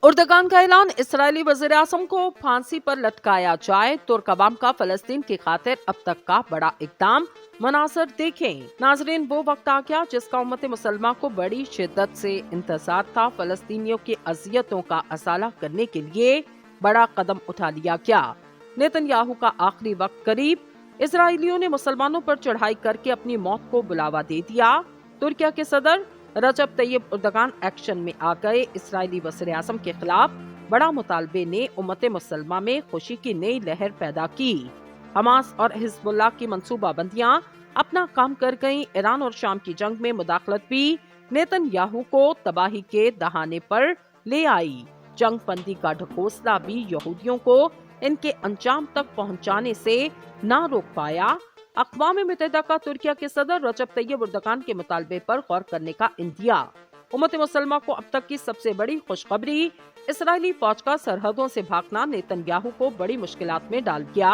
उर्दगान का ऐलान, इसराइली वज़ीर आज़म को फांसी पर लटकाया जाए। तुर्क अवाम का फलस्तीन की खातिर अब तक का बड़ा इक़दाम, मनाज़र देखें। नाज़रीन, वो वक्त आ गया जिसका उम्मत मुसलमान को बड़ी शिद्दत से इंतजार था। फलस्तीनियों की अज़ियतों का असाला करने के लिए बड़ा कदम उठा लिया गया। नेतन्याहू का आखिरी वक्त करीब, इसराइलियों ने मुसलमानों पर चढ़ाई करके अपनी मौत को बुलावा दे दिया। तुर्किया के सदर रजब तैयब उर्दगान एक्शन में आ गए। इसराइली वज़ीर आज़म के खिलाफ बड़ा मुतालबे ने उम्मत मुसलमा में खुशी की नई लहर पैदा की। हमास और हिजबुल्लाह की मंसूबाबंदियां अपना काम कर गईं। ईरान और शाम की जंग में मुदाखलत भी नेतन्याहू को तबाही के दहाने पर ले आई। जंग बंदी का ढकोसला भी यहूदियों को इनके अंजाम तक पहुंचाने से ना रोक पाया। अक़वाम मुत्तहिदा का तुर्किया के सदर रजब तैयब उर्दगान के मुतालबे पर गौर करने का इंदिया। उम्मत मुसलमा को अब तक की सबसे बड़ी खुशखबरी, इसराइली फौज का सरहदों से भागना नेतन्याहू को बड़ी मुश्किलात में डाल दिया।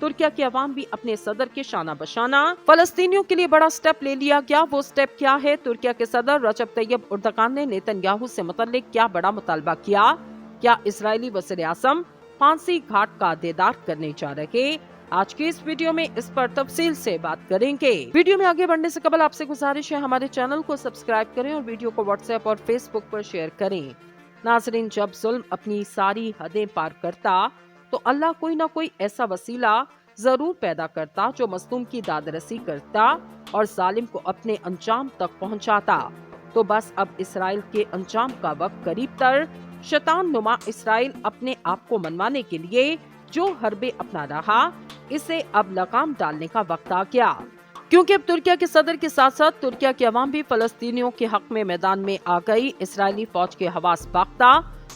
तुर्किया के अवाम भी अपने सदर के शाना बशाना फलस्तीनियों के लिए बड़ा स्टेप ले लिया गया। वो स्टेप क्या है? तुर्किया के सदर रजब तैयब उर्दगान ने नेतन्याहू से मुतल्लिक क्या बड़ा मुतालबा किया? क्या इसराइली वज़ीर आज़म फांसी घाट का दीदार करने जा रहे? आज की इस वीडियो में इस पर तफसील से बात करेंगे। वीडियो में आगे बढ़ने से कबल आपसे गुजारिश है, हमारे चैनल को सब्सक्राइब करें और वीडियो को व्हाट्सएप और फेसबुक पर शेयर करें। नाज़रीन, जब जुल्म अपनी सारी हदें पार करता तो अल्लाह कोई ना कोई ऐसा वसीला जरूर पैदा करता जो मज़लूम की दादरसी करता और जालिम को अपने अंजाम तक पहुंचाता। तो बस अब इसराइल के अंजाम का वक्त करीब तर। शैतान नुमा इसराइल अपने आप को मनवाने के लिए जो हरबे अपना रहा, इसे अब लगाम डालने का वक्त आ गया। क्योंकि अब तुर्किया के सदर के साथ साथ तुर्किया के अवाम भी फलस्तीनियों के हक में मैदान में आ गई। इसराइली फौज के हवास बाख्ता,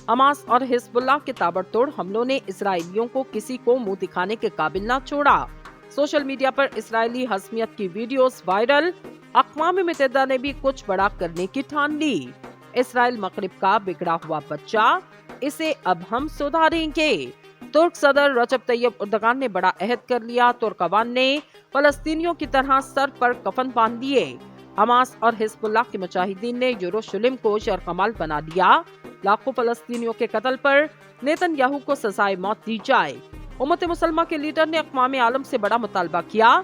हमास और हिजबुल्लाह के ताबड़तोड़ हमलों ने इसराइलियों को किसी को मुंह दिखाने के काबिल न छोड़ा। सोशल मीडिया पर इसराइली हज़मियत की वीडियोस वायरल। अक़वाम मुत्तहिदा ने भी कुछ बड़ा करने की ठान ली। इसराइल मगरिब का बिगड़ा हुआ बच्चा, इसे अब हम सुधारेंगे। तुर्क सदर रजब तैयब उर्दगान ने बड़ा अहद कर लिया। तुर्क अवाम ने फलस्तीनियों की तरह सर पर कफन बांध दिए। हमास और हिजबुल्लाह के मुजाहिदीन ने यरूशलेम को शरकमाल बना दिया। लाखों फलस्तीनियों के कत्ल पर नेतन्याहू को सजाए मौत दी जाए। उम्मत मुसलमा के लीडर ने अक़वाम आलम से बड़ा मुतालबा किया।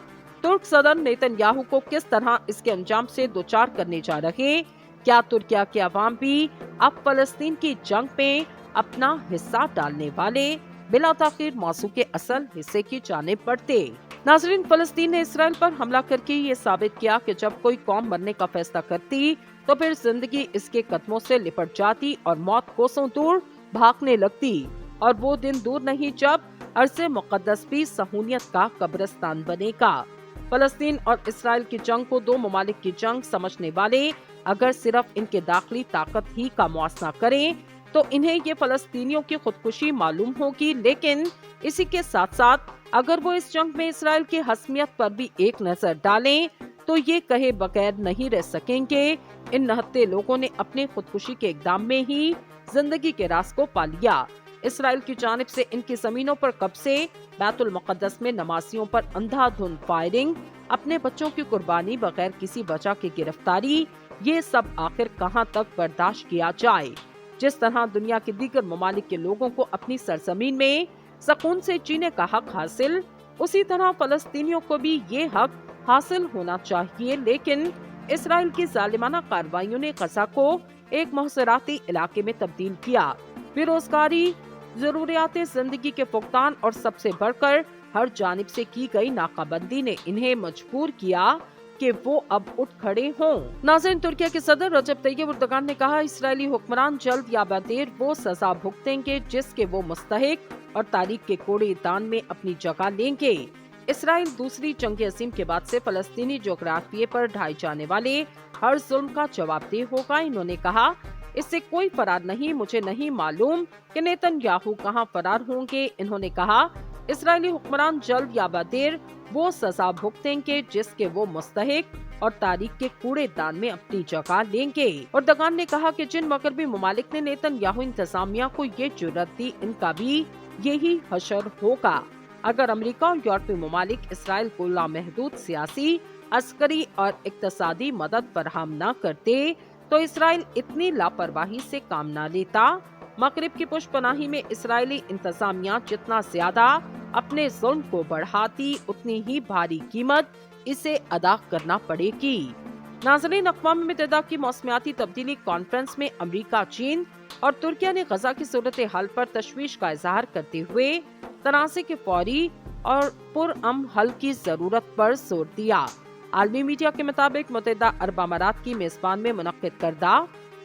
तुर्क सदर नेतन्याहू को किस तरह इसके अंजाम से दोचार करने जा रहे? क्या तुर्किया के अवाम भी अब फलस्तीन की जंग में अपना हिस्सा डालने वाले? बिला ताखीर मौजू के असल हिस्से की जानिब बढ़ते। नाज़रीन, फलस्तीन ने इसराइल पर हमला करके ये साबित किया कि जब कोई कौम मरने का फैसला करती तो फिर जिंदगी इसके कदमों से लिपट जाती और मौत कोसों दूर भागने लगती। और वो दिन दूर नहीं जब अर्ज़े मुक़द्दस भी सहूनियत का कब्रिस्तान बनेगा। फलस्तीन और इसराइल की जंग को दो ममालिक की जंग समझने वाले अगर सिर्फ इनके दाखिली ताकत ही का मुआसना करें तो इन्हें ये फलस्तीनियों की खुदकुशी मालूम होगी। लेकिन इसी के साथ साथ अगर वो इस जंग में इसराइल की हसमियत पर भी एक नजर डालें तो ये कहे बगैर नहीं रह सकेंगे। इन नहत्ते लोगों ने अपने खुदकुशी के इक़दाम में ही जिंदगी के राज को पा लिया। इसराइल की जानिब से इनकी जमीनों पर कब्जे, बैतुल मुक़द्दस में नमाजियों पर अंधाधुंध फायरिंग, अपने बच्चों की कुर्बानी बगैर किसी वजह की गिरफ्तारी, ये सब आखिर कहां तक बर्दाश्त किया जाए? जिस तरह दुनिया के दीगर ममालिक के लोगों को अपनी सरजमीन में सुकून से जीने का हक हासिल, उसी तरह फलस्तीनियों को भी ये हक हासिल होना चाहिए। लेकिन इसराइल की जालिमाना कार्रवाइयों ने गजा को एक मुहसराती इलाके में तब्दील किया। बेरोजगारी, जरूरियात जिंदगी के फुकदान और सबसे बढ़कर हर जानिब से की गई नाकाबंदी ने इन्हें मजबूर किया कि वो अब उठ खड़े हों। नाज़रीन, तुर्किया के सदर रजब तैयब उर्दगान ने कहा, इसराइली हुक्मरान जल्द या बदेर वो सजा भुगतेंगे जिसके वो मुस्तहिक और तारीख के कोड़े दान में अपनी जगह लेंगे। इसराइल दूसरी जंग अज़ीम के बाद से फलस्तीनी जोग्राफिये पर ढाए जाने वाले हर जुल्म का जवाबदेह होगा। इन्होंने कहा, इससे कोई फरार नहीं, मुझे नहीं मालूम कि नेतन्याहू कहां फरार होंगे। इन्होंने कहा, इसराइली हुक्मरान जल्द या बदेर वो सजा भुगतेंगे जिसके वो मुस्तहिक और तारीख के कूड़ेदान में अपनी जगह लेंगे। उर्दगान ने कहा कि जिन मगरबी ममालिक ने नेतन्याहू इंतजामिया को ये जुर्रत दी, इनका भी यही हशर होगा। अगर अमेरिका और यूरोपीय ममालिक इसराइल को लामहदूद सियासी, अस्करी और इक्तसादी मदद फराहम न करते तो इसराइल इतनी लापरवाही से काम न लेता। मगरिब की पुष्पनाही में इस्राएली इंतजामिया जितना ज्यादा अपने जुल्म को बढ़ाती, उतनी ही भारी कीमत इसे अदा करना पड़ेगी। नाज़रीन, अक़वाम मुत्तहिदा की मौसमियाती तब्दीली कॉन्फ्रेंस में अमरीका, चीन और तुर्किया ने गजा की सूरत हाल पर तशवीश का इजहार करते हुए तनाज़े के फौरी और पुरअमन हल की जरूरत पर जोर दिया। आलमी मीडिया के मुताबिक मुत्तहिदा अरब अमारात की मेजबान में मुनक्किद करदा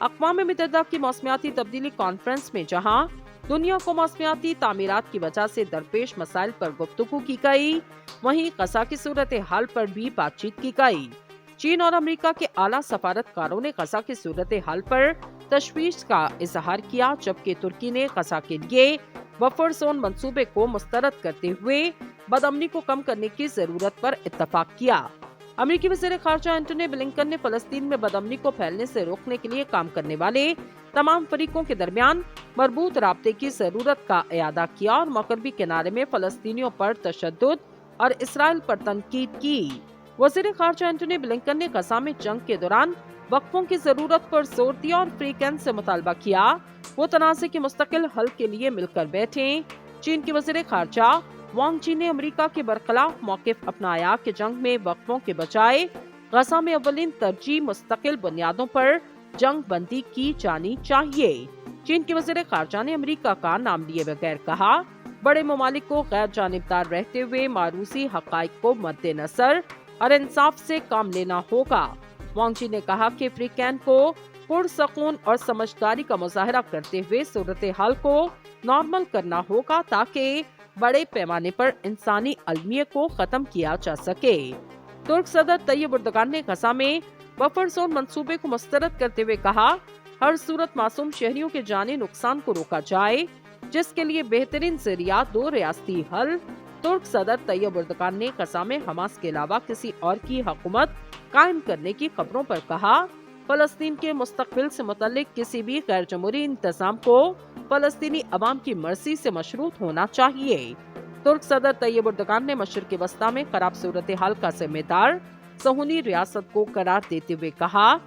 अक़वाम मुत्तहिदा की मौसमियाती तब्दीली कॉन्फ्रेंस में जहां दुनिया को मौसमियाती तामीरात की वजह से दरपेश मसाइल पर गुफ्तगू की गई, वहीं गजा की सूरत हाल पर भी बातचीत की गई। चीन और अमेरिका के आला सफारतकारों ने गजा की सूरत हाल पर तशवीश का इजहार किया, जबकि तुर्की ने गजा के लिए बफर जोन मंसूबे को मुस्तरद करते हुए बदअमनी को कम करने की जरूरत पर इत्तफाक किया। अमेरिकी वज़ीर ख़ारिजा एंटनी ब्लिंकन ने फ़लस्तीन में बदअमनी को फैलने से रोकने के लिए काम करने वाले तमाम फरीकों के दरमियान मरबूत राब्ते की जरूरत का इयादा किया और मग़रिबी किनारे में फ़लस्तीनियों पर तशद्दुद और इसराइल पर तनकीद की। वज़ीर ख़ारिजा एंटनी ब्लिंकन ने गजा में जंग के दौरान वक़फ़ों की जरूरत पर जोर दिया और फ्री कैंप से मुतालबा किया वो तनाज़े के मुस्तकिल हल के लिए मिलकर बैठे। चीन के वज़ीर ख़ारिजा वांग ची ने अमेरिका के बरखिलाफ मौक़िफ़ अपनाया कि जंग में वक़फ़ों के बजाय गजा में अव्वलीन तरजीह मुस्तकिल बुनियादों पर जंग बंदी की जानी चाहिए। चीन के वज़ीर ख़ारिजा ने अमेरिका का नाम लिए बगैर कहा, बड़े ममालिक को गैर जानिबदार रहते हुए मारूसी हक़ाइक़ को मद्देनज़र और इंसाफ से काम लेना होगा। वांग ची ने कहा कि फ्री कैंप को पुरसकून और समझदारी का मुजाहरा करते हुए सूरत हाल को नॉर्मल करना होगा ताकि बड़े पैमाने पर इंसानी अलमियत को खत्म किया जा सके। तुर्क सदर तैयब एर्दोगान ने गजा में बफर जोन मंसूबे को मुस्तरद करते हुए कहा, हर सूरत मासूम शहरियों के जानी नुकसान को रोका जाए, जिसके लिए बेहतरीन ज़रिया दो रियासती हल। तुर्क सदर तैयब एर्दोगान ने गजा में हमास के अलावा किसी और की हुकूमत कायम करने की खबरों पर कहा, फलस्तीन के मुस्तकबिल से मुतल्लिक किसी भी गैर जमहूरी इंतजाम को फलस्तीनी अवाम की मर्जी से मशरूत होना चाहिए। तुर्क सदर तैयब एर्दोगान ने मशरिक़ वस्ता में खराब सूरत हाल का जिम्मेदार सहूनी रियासत को करार देते हुए कहा,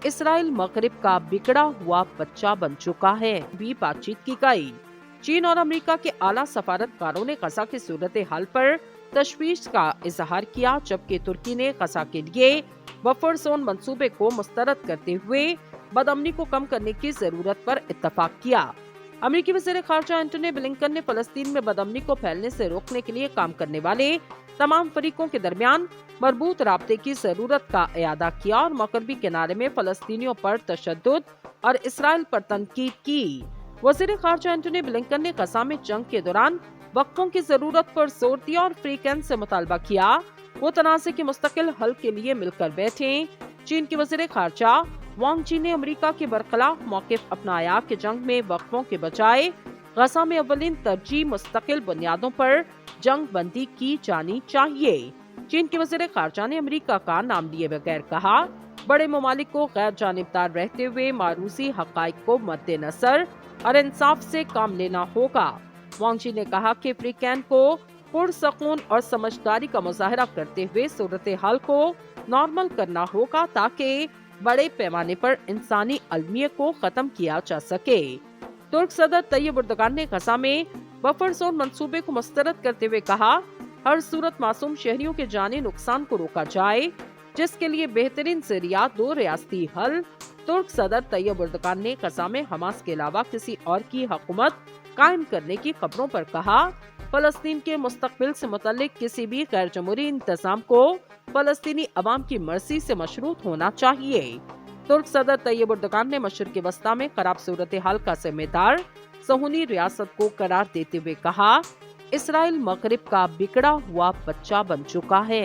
इसराइल मगरिब का बिगड़ा हुआ बच्चा बन चुका है। भी बातचीत की गई। चीन और अमेरिका के आला सफारतकारों ने गजा की सूरत हाल पर तशवीश का इजहार किया, जबकि तुर्की ने गजा के लिए बफर जोन मंसूबे को मुस्तरद करते हुए बदअमनी को कम करने की जरूरत पर इत्तफाक किया। अमेरिकी वज़ीर ख़ारिजा एंटनी ब्लिंकन ने फ़लस्तीन में बदअमनी को फैलने से रोकने के लिए काम करने वाले तमाम फरीकों के दरमियान मरबूत राब्ते की जरूरत का इयादा किया और मग़रिबी किनारे में फ़लस्तीनियों पर तशद्दुद और इसराइल पर तनकीद की। वज़ीर ख़ारिजा एंटनी ब्लिंकन ने गजा में जंग के दौरान वक़फ़ों की जरूरत पर जोर दिया और फ्री कैंप से मुतालबा किया वो तनाज़े के मुस्तकिल हल के लिए मिलकर बैठे। चीन के वज़ीर ख़ारिजा वांग ची ने अमेरिका के बरखिलाफ मौक़िफ़ अपनाया कि जंग में वक़फ़ों के बजाय गजा में अव्वलीन तरजीह मुस्तकिल बुनियादों पर जंग बंदी की जानी चाहिए। चीन के वज़ीर ख़ारिजा ने अमेरिका का नाम लिए बगैर कहा, बड़े ममालिक को गैर जानिबदार रहते हुए मारूसी हक़ाइक़ को मद्देनज़र और इंसाफ से काम लेना होगा। वांग ची ने कहा कि फ्री कैंप को पुरसकून और समझदारी का मुजाहरा करते हुए सूरत हाल को नॉर्मल करना होगा ताकि बड़े पैमाने पर इंसानी अलमियत को खत्म किया जा सके। तुर्क सदर तैयब एर्दोगान ने गजा में बफर जोन मंसूबे को मुस्तरद करते हुए कहा, हर सूरत मासूम शहरियों के जानी नुकसान को रोका जाए, जिसके लिए बेहतरीन ज़रिया दो रियासती हल। तुर्क सदर तैयब एर्दोगान ने गजा में हमास के अलावा किसी और की हुकूमत कायम करने की खबरों पर कहा, फलस्तीन के मुस्तकबिल से मुतल्लिक किसी भी गैर जमहूरी इंतजाम को फलस्तीनी अवाम की मर्जी से मशरूत होना चाहिए। तुर्क सदर तैयब एर्दोगान ने मशरिक़ वस्ता में खराब सूरत हाल का जिम्मेदार सहूनी रियासत को करार देते हुए कहा, इसराइल मगरिब का बिगड़ा हुआ बच्चा बन चुका है।